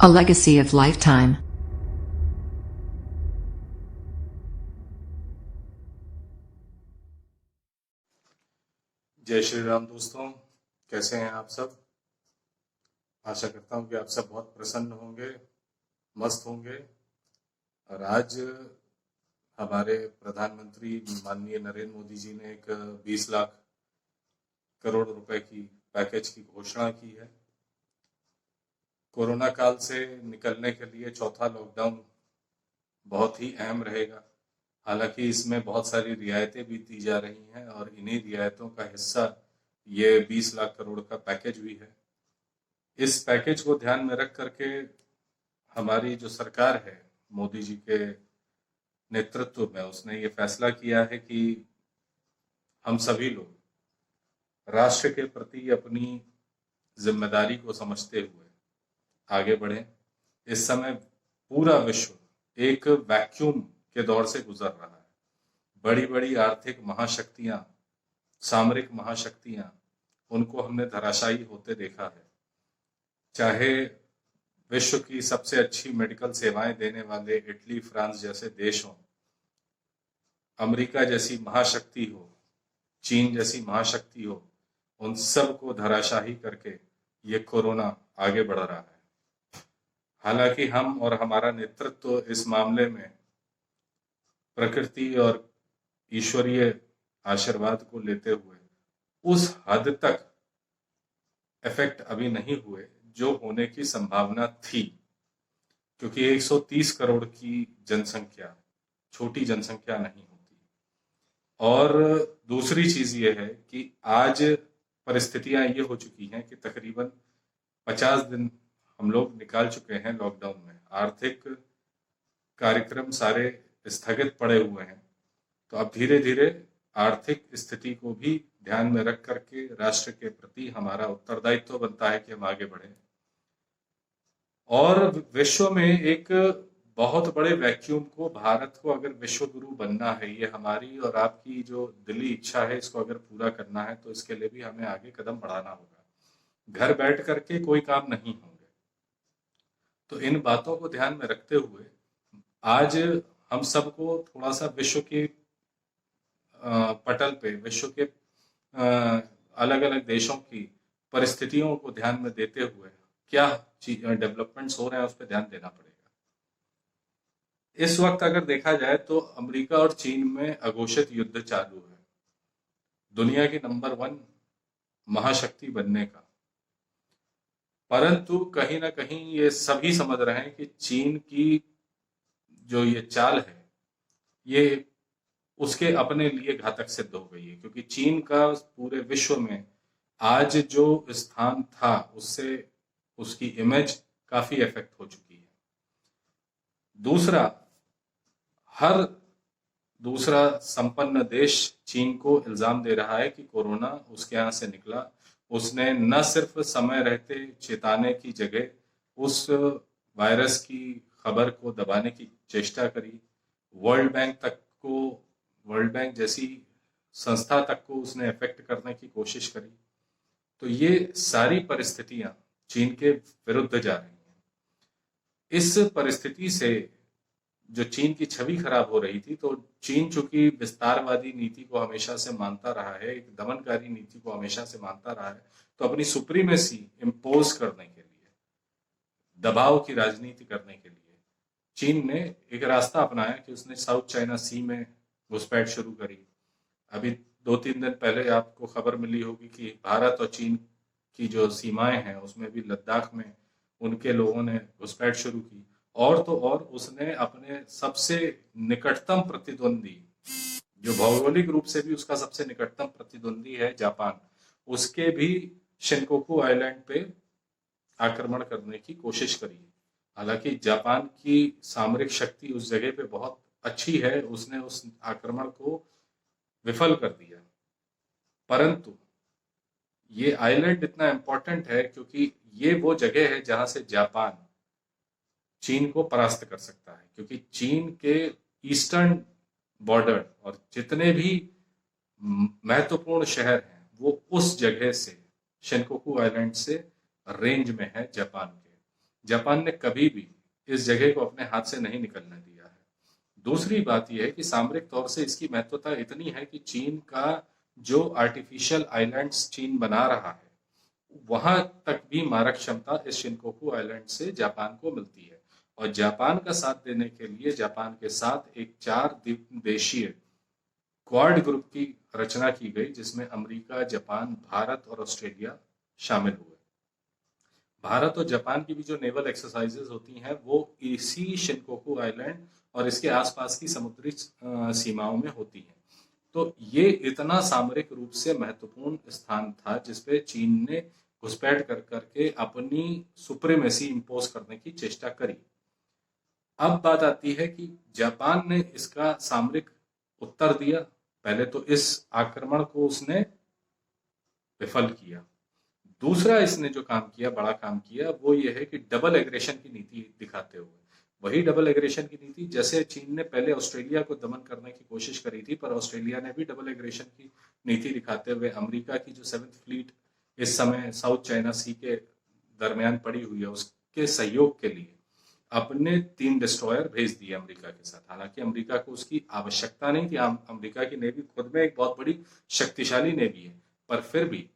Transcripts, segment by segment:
A legacy of lifetime. जय श्री राम दोस्तों, कैसे हैं आप सब। आशा करता हूं कि आप सब बहुत प्रसन्न होंगे, मस्त होंगे। और आज हमारे प्रधानमंत्री माननीय नरेंद्र मोदी जी ने एक 20 लाख करोड़ रुपए की पैकेज की घोषणा की है। कोरोना काल से निकलने के लिए चौथा लॉकडाउन बहुत ही अहम रहेगा। हालांकि इसमें बहुत सारी रियायतें भी दी जा रही हैं और इन्हीं रियायतों का हिस्सा ये 20 लाख करोड़ का पैकेज भी है। इस पैकेज को ध्यान में रख करके हमारी जो सरकार है मोदी जी के नेतृत्व में, उसने ये फैसला किया है कि हम सभी लोग राष्ट्र के प्रति अपनी जिम्मेदारी को समझते हुए आगे बढ़ें। इस समय पूरा विश्व एक वैक्यूम के दौर से गुजर रहा है। बड़ी बड़ी आर्थिक महाशक्तियां, सामरिक महाशक्तियां, उनको हमने धराशायी होते देखा है। चाहे विश्व की सबसे अच्छी मेडिकल सेवाएं देने वाले इटली, फ्रांस जैसे देश हों, अमेरिका जैसी महाशक्ति हो, चीन जैसी महाशक्ति हो, उन सब को धराशायी करके ये कोरोना आगे बढ़ रहा है। हालांकि हम और हमारा नेतृत्व इस मामले में प्रकृति और ईश्वरीय आशीर्वाद को लेते हुए उस हद तक इफेक्ट अभी नहीं हुए जो होने की संभावना थी, क्योंकि 130 करोड़ की जनसंख्या छोटी जनसंख्या नहीं होती। और दूसरी चीज ये है कि आज परिस्थितियां ये हो चुकी हैं कि तकरीबन 50 दिन हम लोग निकाल चुके हैं लॉकडाउन में। आर्थिक कार्यक्रम सारे स्थगित पड़े हुए हैं। तो अब धीरे धीरे आर्थिक स्थिति को भी ध्यान में रख करके राष्ट्र के प्रति हमारा उत्तरदायित्व बनता है कि हम आगे बढ़े। और विश्व में एक बहुत बड़े वैक्यूम को, भारत को अगर विश्व गुरु बनना है, ये हमारी और आपकी जो दिली इच्छा है, इसको अगर पूरा करना है तो इसके लिए भी हमें आगे कदम बढ़ाना होगा। घर बैठ करके कोई काम नहीं होंगे। तो इन बातों को ध्यान में रखते हुए आज हम सबको थोड़ा सा विश्व के पटल पे, विश्व के अलग अलग देशों की परिस्थितियों को ध्यान में देते हुए क्या डेवलपमेंट्स हो रहे हैं उस पर ध्यान देना पड़ेगा। इस वक्त अगर देखा जाए तो अमेरिका और चीन में अघोषित युद्ध चालू है, दुनिया की नंबर 1 महाशक्ति बनने का। परंतु कहीं ना कहीं ये सभी समझ रहे हैं कि चीन की जो ये चाल है ये उसके अपने लिए घातक सिद्ध हो गई है, क्योंकि चीन का पूरे विश्व में आज जो स्थान था उससे उसकी इमेज काफी इफेक्ट हो चुकी है। दूसरा, हर दूसरा संपन्न देश चीन को इल्जाम दे रहा है कि कोरोना उसके यहाँ से निकला। उसने न सिर्फ समय रहते चेताने की जगह उस वायरस की खबर को दबाने की चेष्टा करी। वर्ल्ड बैंक जैसी संस्था तक को उसने इफेक्ट करने की कोशिश करी। तो ये सारी परिस्थितियां चीन के विरुद्ध जा रही हैं। इस परिस्थिति से जो चीन की छवि खराब हो रही थी, तो चीन चूंकि विस्तारवादी नीति को हमेशा से मानता रहा है, एक दमनकारी नीति को हमेशा से मानता रहा है, तो अपनी सुप्रीमेसी इम्पोज करने के लिए, दबाव की राजनीति करने के लिए चीन ने एक रास्ता अपनाया कि उसने साउथ चाइना सी में घुसपैठ शुरू करी। अभी 2-3 दिन पहले आपको खबर मिली होगी कि भारत और चीन की जो सीमाएं हैं उसमें भी लद्दाख में उनके लोगों ने घुसपैठ शुरू की। और तो और उसने अपने सबसे निकटतम प्रतिद्वंदी, जो भौगोलिक रूप से भी उसका सबसे निकटतम प्रतिद्वंदी है जापान, उसके भी शिनकोकू आइलैंड पे आक्रमण करने की कोशिश करी। हालांकि जापान की सामरिक शक्ति उस जगह पे बहुत अच्छी है, उसने उस आक्रमण को विफल कर दिया। परंतु ये आइलैंड इतना इंपॉर्टेंट है क्योंकि ये वो जगह है जहां से जापान चीन को परास्त कर सकता है, क्योंकि चीन के ईस्टर्न बॉर्डर और जितने भी महत्वपूर्ण शहर हैं वो उस जगह से, शिनकोकू आइलैंड से रेंज में है जापान के। जापान ने कभी भी इस जगह को अपने हाथ से नहीं निकलने दिया है। दूसरी बात यह है कि सामरिक तौर से इसकी महत्वता इतनी है कि चीन का जो आर्टिफिशियल आइलैंड्स चीन बना रहा है, वहां तक भी मारक क्षमता इस शिनकोकू आइलैंड से जापान को मिलती है। और जापान का साथ देने के लिए जापान के साथ एक 4 देशीय क्वाड ग्रुप की रचना की गई, जिसमें अमेरिका, जापान, भारत और ऑस्ट्रेलिया शामिल हुए। भारत और जापान की भी जो नेवल एक्सरसाइजेज होती हैं वो इसी शिनकोकू आइलैंड और इसके आसपास की समुद्री सीमाओं में होती हैं। तो ये इतना सामरिक रूप से महत्वपूर्ण स्थान था जिसपे चीन ने घुसपैठ कर करके अपनी सुप्रीमेसी इंपोज करने की चेष्टा करी। अब बात आती है कि जापान ने इसका सामरिक उत्तर दिया। पहले तो इस आक्रमण को उसने विफल किया। दूसरा इसने जो काम किया, बड़ा काम किया, वो ये है कि डबल एग्रेशन की नीति दिखाते हुए, वही डबल एग्रेशन की नीति जैसे चीन ने पहले ऑस्ट्रेलिया को दमन करने की कोशिश करी थी, पर ऑस्ट्रेलिया ने भी डबल एग्रेशन की नीति दिखाते हुए अमेरिका की जो 7th फ्लीट इस समय साउथ चाइना सी के दरमियान पड़ी हुई है, उसके सहयोग के लिए अपने 3 डिस्ट्रॉयर भेज दिए अमेरिका के साथ। हालांकि अमेरिका को उसकी आवश्यकता नहीं थी, अमेरिका की नेवी खुद में एक बहुत बड़ी शक्तिशाली नेवी है, पर फिर भी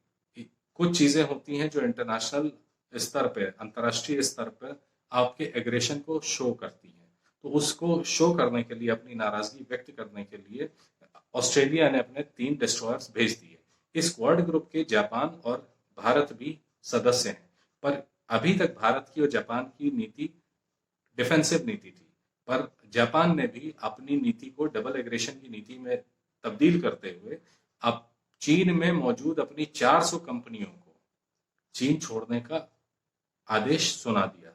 कुछ चीजें होती हैं जो इंटरनेशनल स्तर पे, अंतर्राष्ट्रीय स्तर पर आपके एग्रेशन को शो करती हैं। तो उसको शो करने के लिए, अपनी नाराजगी व्यक्त करने के लिए ऑस्ट्रेलिया ने अपने 3 डिस्ट्रॉयर्स भेज दिए। इस क्वाड ग्रुप के जापान और भारत भी सदस्य हैं, पर अभी तक भारत की और जापान की नीति डिफेंसिव नीति थी, पर जापान ने भी अपनी नीति को डबल एग्रेशन की नीति में तब्दील करते हुए अब चीन में मौजूद अपनी 400 कंपनियों को चीन छोड़ने का आदेश सुना दिया।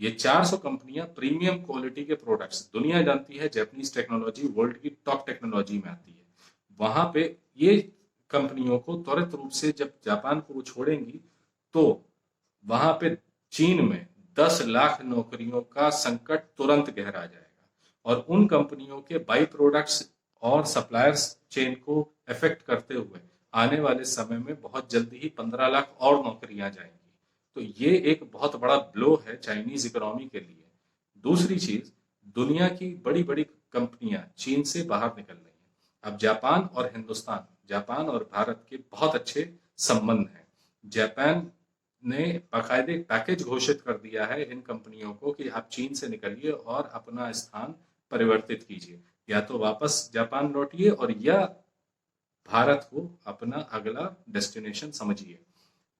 ये 400 कंपनियां प्रीमियम क्वालिटी के प्रोडक्ट्स, दुनिया जानती है जापानीज टेक्नोलॉजी वर्ल्ड की टॉप टेक्नोलॉजी में आती है, वहां पे ये कंपनियों को त्वरित रूप से जब जापान को वो छोड़ेंगी तो वहां पे चीन में 10 लाख नौकरियों का संकट तुरंत गहरा जाएगा और उन कंपनियों के बाई प्रोडक्ट्स और सप्लायर्स चेन को इफेक्ट करते हुए आने वाले समय में बहुत जल्दी ही 15 लाख और नौकरियां जाएंगी। तो ये एक बहुत बड़ा ब्लो है चाइनीज इकोनॉमी के लिए। दूसरी चीज, दुनिया की बड़ी बड़ी कंपनियां चीन से बाहर निकल रही हैं। अब जापान और हिंदुस्तान, जापान और भारत के बहुत अच्छे संबंध हैं। जापान ने बाकायदे पैकेज घोषित कर दिया है इन कंपनियों को कि आप चीन से निकलिए और अपना स्थान परिवर्तित कीजिए, या तो वापस जापान लौटिए और या भारत को अपना अगला डेस्टिनेशन समझिए।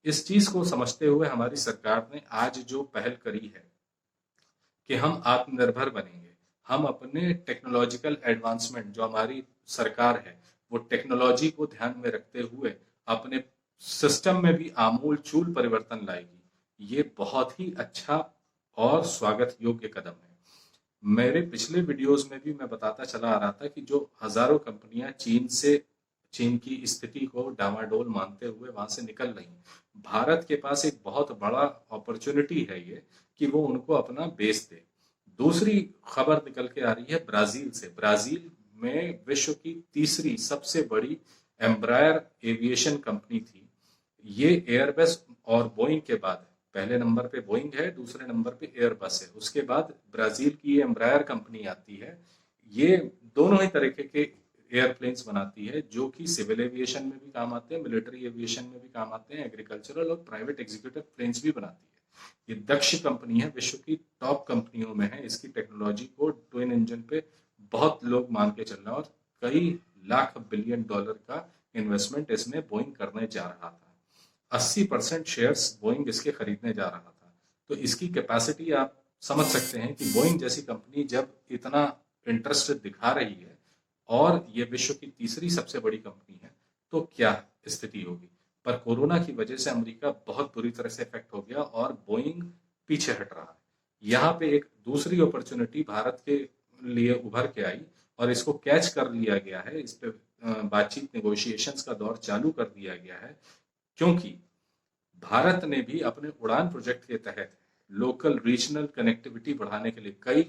इस चीज को समझते हुए हमारी सरकार ने आज जो पहल करी है कि हम आत्मनिर्भर बनेंगे, हम अपने टेक्नोलॉजिकल एडवांसमेंट, जो हमारी सरकार है वो टेक्नोलॉजी को ध्यान में रखते हुए अपने सिस्टम में भी आमूल चूल परिवर्तन लाएगी। ये बहुत ही अच्छा और स्वागत योग्य कदम है। मेरे पिछले वीडियोस में भी मैं बताता चला आ रहा था कि जो हजारों कंपनियां चीन की स्थिति को डामाडोल मानते हुए वहां से निकल रही, भारत के पास एक बहुत बड़ा अपॉर्चुनिटी है ये कि वो उनको अपना बेस दे। दूसरी खबर निकल के आ रही है ब्राजील से। ब्राजील में विश्व की तीसरी सबसे बड़ी एम्ब्रायर एविएशन कंपनी थी। ये एयरबस और बोइंग के बाद, पहले नंबर पे बोइंग है, दूसरे नंबर पे एयरबस है, उसके बाद ब्राजील की ये एम्ब्रायर कंपनी आती है। ये दोनों ही तरीके के एयरप्लेन्स बनाती है जो कि सिविल एविएशन में भी काम आते हैं, मिलिट्री एविएशन में भी काम आते हैं, एग्रीकल्चरल और प्राइवेट एग्जीक्यूटिव प्लेन्स भी बनाती है। ये दक्ष कंपनी है, विश्व की टॉप कंपनियों में है। इसकी टेक्नोलॉजी को ट्विन इंजन पे बहुत लोग मान के चल रहे हैं और कई लाख बिलियन डॉलर का इन्वेस्टमेंट इसमें बोइंग करने जा रहा था। 80% शेयर्स बोइंग इसके खरीदने जा रहा था। तो इसकी कैपेसिटी आप समझ सकते हैं कि बोइंग जैसी कंपनी जब इतना इंटरेस्ट दिखा रही है और ये विश्व की तीसरी सबसे बड़ी कंपनी है तो क्या स्थिति होगी। पर कोरोना की वजह से अमेरिका बहुत बुरी तरह से इफेक्ट हो गया और बोइंग पीछे हट रहा है। यहाँ पे एक दूसरी अपॉर्चुनिटी भारत के लिए उभर के आई और इसको कैच कर लिया गया है। इस पे बातचीत, नेगोशिएशंस का दौर चालू कर दिया गया है, क्योंकि भारत ने भी अपने उड़ान प्रोजेक्ट के तहत लोकल रीजनल कनेक्टिविटी बढ़ाने के लिए कई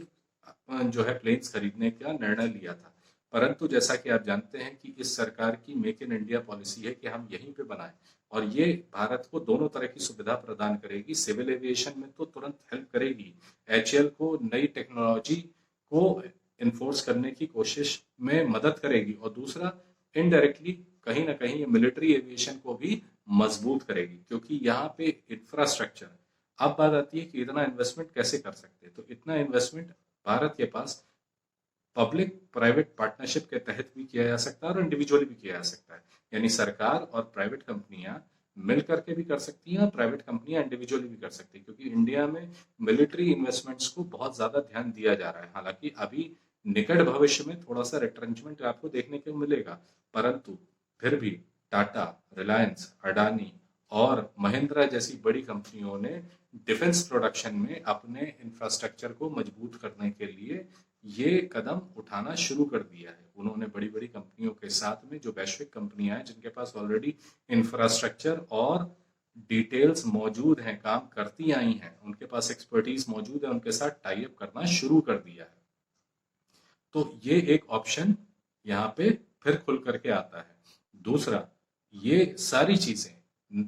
जो है प्लेन्स खरीदने का निर्णय लिया था। परंतु जैसा कि आप जानते हैं कि इस सरकार की मेक इन इंडिया पॉलिसी है कि हम यहीं पे बनाएं और ये भारत को दोनों तरह की सुविधा प्रदान करेगी। सिविल एविएशन में तो तुरंत हेल्प करेगी, एचएएल को नई टेक्नोलॉजी को इन्फोर्स करने की कोशिश में मदद करेगी, और दूसरा इनडायरेक्टली कहीं ना कहीं ये मिलिट्री एविएशन को भी मजबूत करेगी, क्योंकि यहाँ पे इंफ्रास्ट्रक्चर, अब बात आती है कि इतना इन्वेस्टमेंट कैसे कर सकते हैं। तो इतना इन्वेस्टमेंट भारत के पास पब्लिक प्राइवेट पार्टनरशिप के तहत भी किया जा सकता है और इंडिविजुअली भी किया जा सकता है। यानी सरकार और प्राइवेट कंपनियां मिल करके भी कर सकती हैं और प्राइवेट कंपनियां इंडिविजुअली भी कर सकती हैं, क्योंकि इंडिया में मिलिट्री इन्वेस्टमेंट्स को बहुत ज्यादा ध्यान दिया जा रहा है। हालांकि अभी निकट भविष्य में थोड़ा सा रिट्रेंचमेंट आपको देखने को मिलेगा, परंतु फिर भी टाटा, रिलायंस, अडानी और महिंद्रा जैसी बड़ी कंपनियों ने डिफेंस प्रोडक्शन में अपने इंफ्रास्ट्रक्चर को मजबूत करने के लिए ये कदम उठाना शुरू कर दिया है। उन्होंने बड़ी बड़ी कंपनियों के साथ में, जो वैश्विक कंपनियां हैं जिनके पास ऑलरेडी इंफ्रास्ट्रक्चर और डिटेल्स मौजूद हैं, काम करती आई हैं, उनके पास एक्सपर्टीज मौजूद है, उनके साथ टाई अप करना शुरू कर दिया है। तो ये एक ऑप्शन यहाँ पे फिर खुल करके आता है। दूसरा, ये सारी चीजें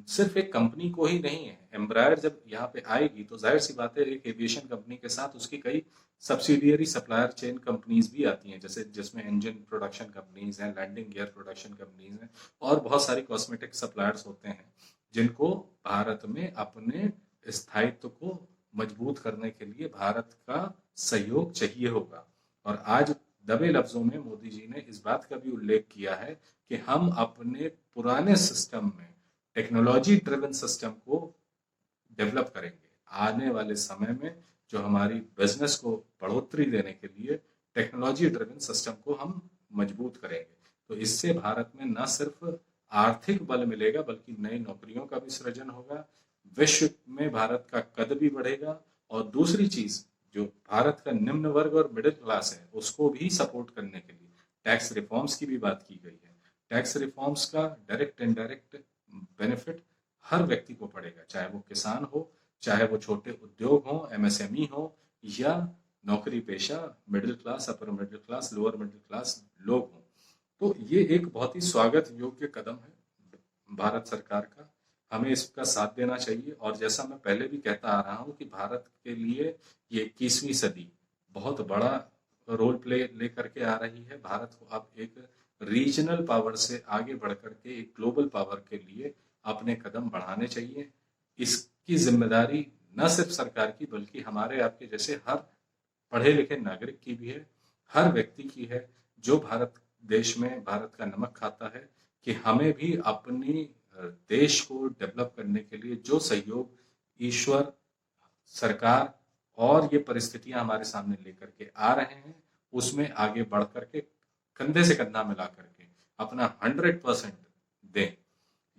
सिर्फ एक कंपनी को ही नहीं है। एम्ब्रायर जब यहाँ पे आएगी तो जाहिर सी बात है, एक एविएशन कंपनी के साथ उसकी कई सब्सिडियरी सप्लायर चेन कंपनीज भी आती हैं, जैसे जिसमें इंजन प्रोडक्शन कंपनीज हैं, लैंडिंग गियर प्रोडक्शन कंपनीज हैं, और बहुत सारी कॉस्मेटिक सप्लायर्स होते हैं, जिनको भारत में अपने स्थायित्व को मजबूत करने के लिए भारत का सहयोग चाहिए होगा। और आज दबे लफ्जों में मोदी जी ने इस बात का भी उल्लेख किया है कि हम अपने पुराने सिस्टम में टेक्नोलॉजी ड्रिवन सिस्टम को डेवलप करेंगे। आने वाले समय में जो हमारी बिजनेस को बढ़ोतरी देने के लिए टेक्नोलॉजी ड्रिवन सिस्टम को हम मजबूत करेंगे। तो इससे भारत में न सिर्फ आर्थिक बल मिलेगा, बल्कि नई नौकरियों का भी सृजन होगा, विश्व में भारत का कद भी बढ़ेगा, और दूसरी चीज, जो भारत का निम्न वर्ग और मिडिल क्लास है उसको भी सपोर्ट करने के लिए टैक्स रिफॉर्म्स की भी बात की गई है। टैक्स रिफॉर्म्स का डायरेक्ट इनडायरेक्ट बेनिफिट हर व्यक्ति को पड़ेगा, चाहे वो किसान हो, चाहे वो छोटे उद्योग हो, एमएसएमई हो, या नौकरी पेशा middle class, upper middle class, lower middle class लोग हों। तो ये एक बहुत ही स्वागत योग्य कदम है भारत सरकार का, हमें इसका साथ देना चाहिए। और जैसा मैं पहले भी कहता आ रहा हूं कि भारत के लिए ये 21वीं सदी बहुत बड़ा रोल प्ले लेकर के आ रही है। भारत को अब एक रीजनल पावर से आगे बढ़ करके एक ग्लोबल पावर के लिए अपने कदम बढ़ाने चाहिए। इसकी जिम्मेदारी न सिर्फ सरकार की, बल्कि हमारे आपके जैसे हर पढ़े लिखे नागरिक की भी है, हर व्यक्ति की है जो भारत देश में भारत का नमक खाता है, कि हमें भी अपनी देश को डेवलप करने के लिए जो सहयोग ईश्वर, सरकार और ये परिस्थितियां हमारे सामने लेकर के आ रहे हैं, उसमें आगे बढ़ करके कंधे से कंधा मिला करके अपना 100% दें।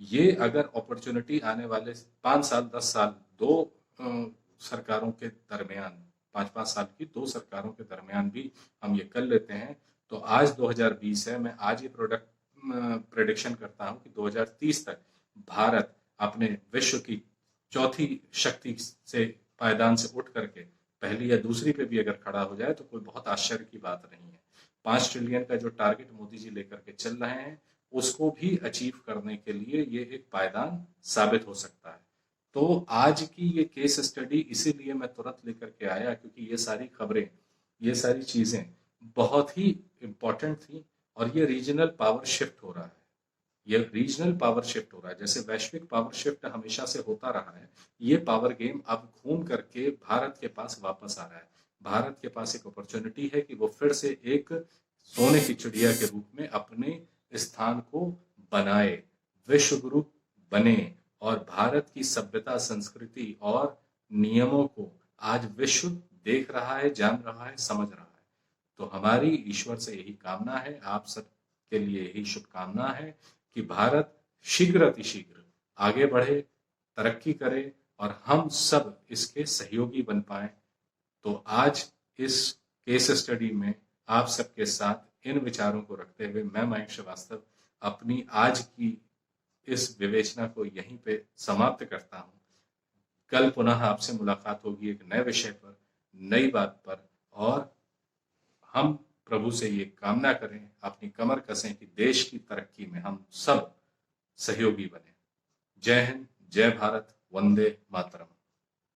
ये अगर अपॉर्चुनिटी आने वाले 5 साल 10 साल दो सरकारों के दरमियान, 5-5 साल की दो सरकारों के दरमियान भी हम ये कर लेते हैं, तो आज 2020 है, मैं आज ये प्रेडिक्शन करता हूं कि 2030 तक भारत अपने विश्व की चौथी शक्ति से पायदान से उठ करके पहली या दूसरी पे भी अगर खड़ा हो जाए तो कोई बहुत आश्चर्य की बात नहीं है। 5 ट्रिलियन का जो टारगेट मोदी जी लेकर के चल रहे हैं, उसको भी अचीव करने के लिए ये एक पायदान साबित हो सकता है। तो आज की ये केस स्टडी इसीलिए मैं तुरंत लेकर के आया, क्योंकि ये सारी खबरें, ये सारी चीजें बहुत ही इंपॉर्टेंट थी, और ये रीजनल पावर शिफ्ट हो रहा है। ये रीजनल पावर शिफ्ट हो रहा है, जैसे वैश्विक पावर शिफ्ट हमेशा से होता रहा है, ये पावर गेम अब घूम करके भारत के पास वापस आ रहा है। भारत के पास एक अपॉर्चुनिटी है कि वो फिर से एक सोने की चिड़िया के रूप में अपने स्थान को बनाए, विश्व गुरु बने, और भारत की सभ्यता, संस्कृति और नियमों को आज विश्व देख रहा है, जान रहा है, समझ रहा है। तो हमारी ईश्वर से यही कामना है, आप सब के लिए यही शुभकामना है कि भारत शीघ्र अतिशीघ्र आगे बढ़े, तरक्की करे, और हम सब इसके सहयोगी बन पाए। तो आज इस केस स्टडी में आप सबके साथ इन विचारों को रखते हुए मैं मयंक श्रीवास्तव अपनी आज की इस विवेचना को यहीं पे समाप्त करता हूं। कल पुनः आपसे मुलाकात होगी एक नए विषय पर, नई बात पर, और हम प्रभु से ये कामना करें, अपनी कमर कसें कि देश की तरक्की में हम सब सहयोगी बने। जय हिंद, जय भारत, वंदे मातरम।